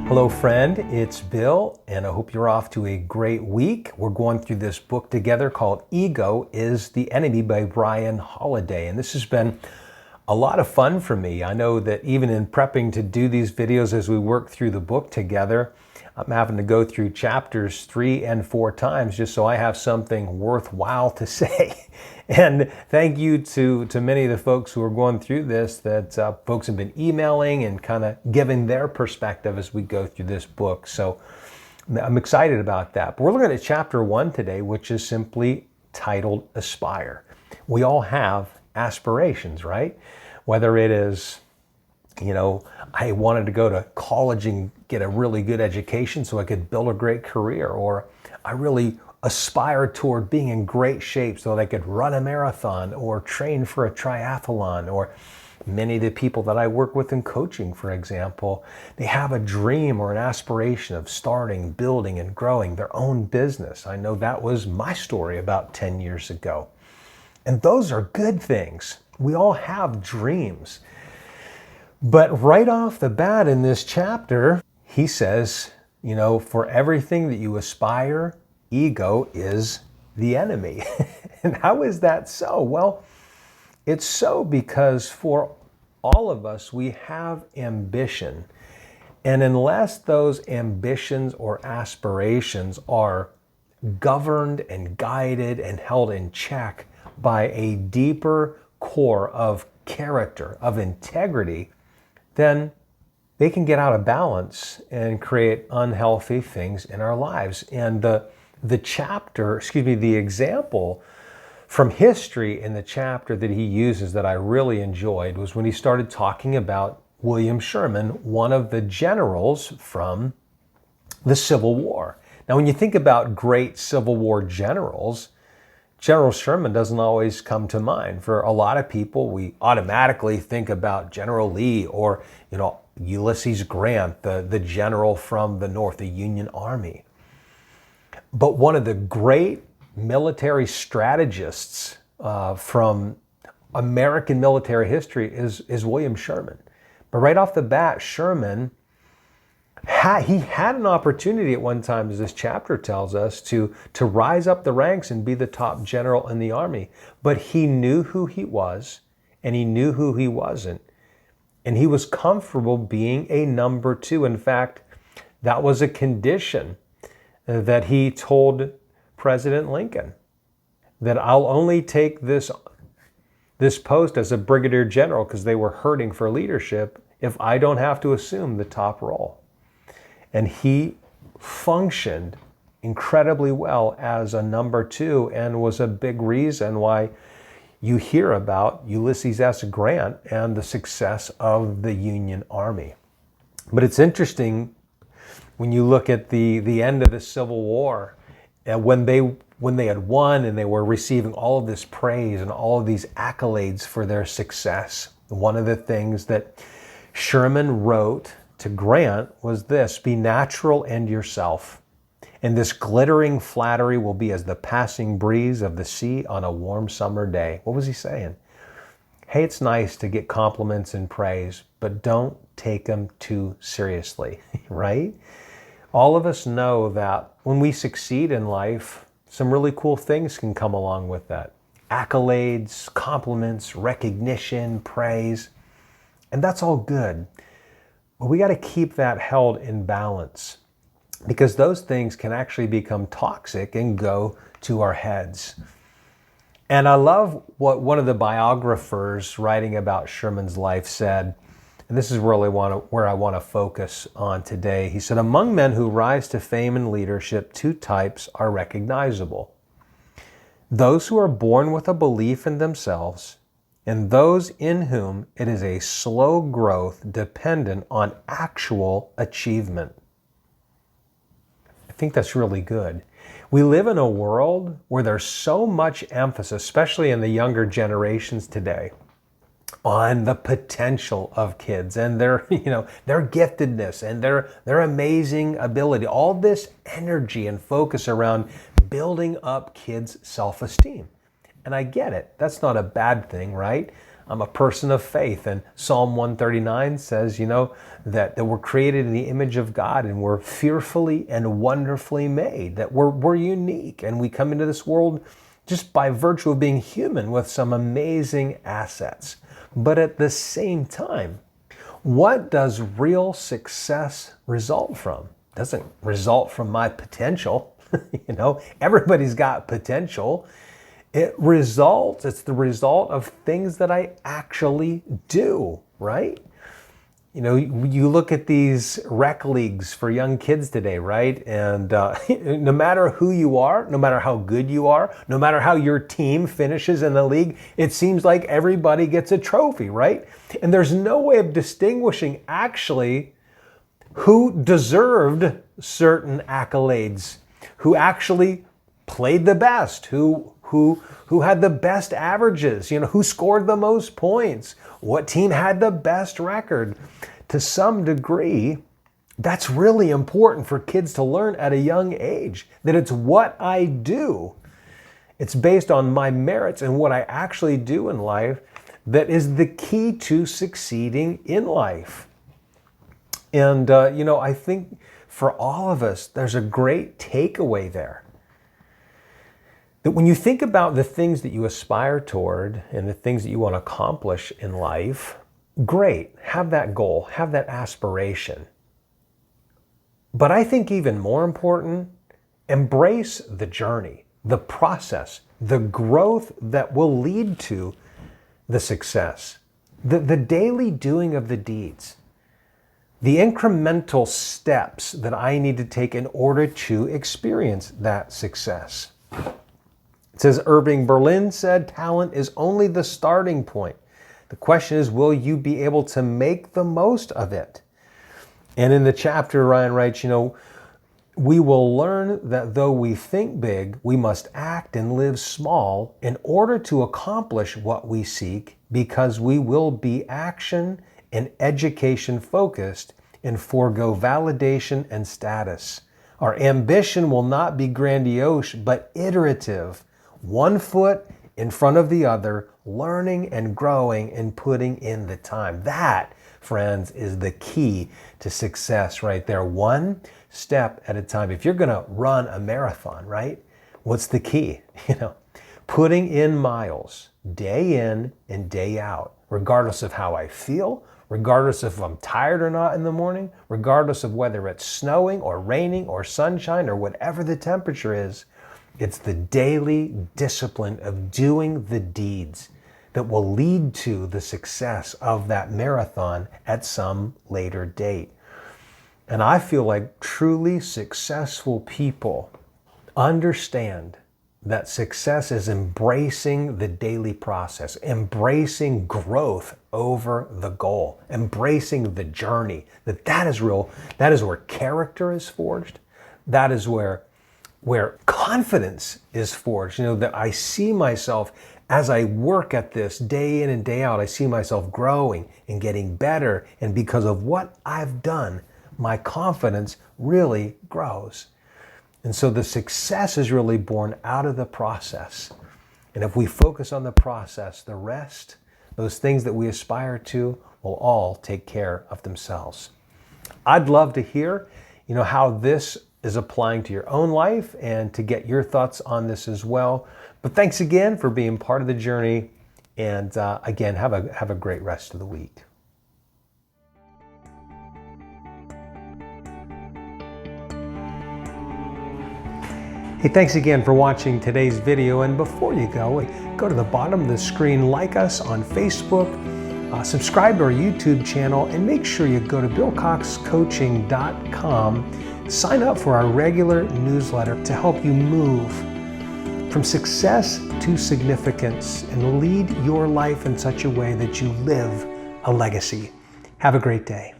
Hello friend, it's Bill, and I hope you're off to a great week. We're going through this book together called Ego is the Enemy by Ryan Holiday, and this has been a lot of fun for me. I know that even in prepping to do these videos as we work through the book together, I'm having to go through chapters 3 and 4 times just so I have something worthwhile to say. And thank you to many of the folks who are going through this, that folks have been emailing and kind of giving their perspective as we go through this book. So I'm excited about that. But we're looking at chapter 1 today, which is simply titled Aspire. We all have aspirations, right? Whether it is, I wanted to go to college and get a really good education so I could build a great career, or I really aspired toward being in great shape so that I could run a marathon or train for a triathlon. Or many of the people that I work with in coaching, for example, they have a dream or an aspiration of starting, building, and growing their own business. I know that was my story about 10 years ago. And those are good things. We all have dreams. But right off the bat in this chapter, he says, for everything that you aspire, ego is the enemy. And how is that so? Well, it's so because for all of us, we have ambition. And unless those ambitions or aspirations are governed and guided and held in check by a deeper core of character, of integrity, then they can get out of balance and create unhealthy things in our lives. And the example from history in the chapter that he uses that I really enjoyed was when he started talking about William Sherman, one of the generals from the Civil War. Now, when you think about great Civil War generals, General Sherman doesn't always come to mind. For a lot of people, we automatically think about General Lee or, Ulysses Grant, the general from the North, the Union Army. But one of the great military strategists from American military history is William Sherman. But right off the bat, Sherman he had an opportunity at one time, as this chapter tells us, to rise up the ranks and be the top general in the army. But he knew who he was and he knew who he wasn't. And he was comfortable being a number 2. In fact, that was a condition that he told President Lincoln, that I'll only take this post as a brigadier general, because they were hurting for leadership, if I don't have to assume the top role. And he functioned incredibly well as a number 2 and was a big reason why you hear about Ulysses S. Grant and the success of the Union Army. But it's interesting when you look at the end of the Civil War, when they had won and they were receiving all of this praise and all of these accolades for their success. One of the things that Sherman wrote to Grant was this: be natural and yourself, and this glittering flattery will be as the passing breeze of the sea on a warm summer day. What was he saying? Hey, it's nice to get compliments and praise, but don't take them too seriously, right? All of us know that when we succeed in life, some really cool things can come along with that. Accolades, compliments, recognition, praise, and that's all good. But we got to keep that held in balance, because those things can actually become toxic and go to our heads. And I love what one of the biographers writing about Sherman's life said, and this is really where I want to focus on today. He said, among men who rise to fame and leadership, 2 types are recognizable: those who are born with a belief in themselves, and those in whom it is a slow growth dependent on actual achievement. I think that's really good. We live in a world where there's so much emphasis, especially in the younger generations today, on the potential of kids and their giftedness and their amazing ability. All this energy and focus around building up kids' self-esteem. And I get it. That's not a bad thing, right? I'm a person of faith. And Psalm 139 says, that we're created in the image of God and we're fearfully and wonderfully made, that we're unique and we come into this world just by virtue of being human with some amazing assets. But at the same time, what does real success result from? It doesn't result from my potential. Everybody's got potential. It's the result of things that I actually do, right? You look at these rec leagues for young kids today, right? And no matter who you are, no matter how good you are, no matter how your team finishes in the league, it seems like everybody gets a trophy, right? And there's no way of distinguishing actually who deserved certain accolades, who actually played the best, who had the best averages, who scored the most points, what team had the best record. To some degree, that's really important for kids to learn at a young age, that it's what I do. It's based on my merits and what I actually do in life that is the key to succeeding in life. And, I think for all of us, there's a great takeaway there. That when you think about the things that you aspire toward and the things that you want to accomplish in life, great, have that goal, have that aspiration. But I think even more important, embrace the journey, the process, the growth that will lead to the success, the daily doing of the deeds, the incremental steps that I need to take in order to experience that success. It says, Irving Berlin said, talent is only the starting point. The question is, will you be able to make the most of it? And in the chapter, Ryan writes, we will learn that though we think big, we must act and live small in order to accomplish what we seek, because we will be action and education focused and forego validation and status. Our ambition will not be grandiose, but iterative, one foot in front of the other, learning and growing and putting in the time. That, friends, is the key to success right there. One step at a time. If you're going to run a marathon, right? What's the key? Putting in miles day in and day out, regardless of how I feel, regardless if I'm tired or not in the morning, regardless of whether it's snowing or raining or sunshine or whatever the temperature is. It's the daily discipline of doing the deeds that will lead to the success of that marathon at some later date. And I feel like truly successful people understand that success is embracing the daily process, embracing growth over the goal, embracing the journey, that is real. That is where character is forged. That is where confidence is forged. That I see myself as I work at this day in and day out, I see myself growing and getting better. And because of what I've done, my confidence really grows. And so the success is really born out of the process. And if we focus on the process, the rest, those things that we aspire to, will all take care of themselves. I'd love to hear, how this is applying to your own life and to get your thoughts on this as well. But thanks again for being part of the journey. And again, have a great rest of the week. Hey, thanks again for watching today's video. And before you go to the bottom of the screen, like us on Facebook, subscribe to our YouTube channel, and make sure you go to BillCoxCoaching.com. Sign up for our regular newsletter to help you move from success to significance and lead your life in such a way that you live a legacy. Have a great day.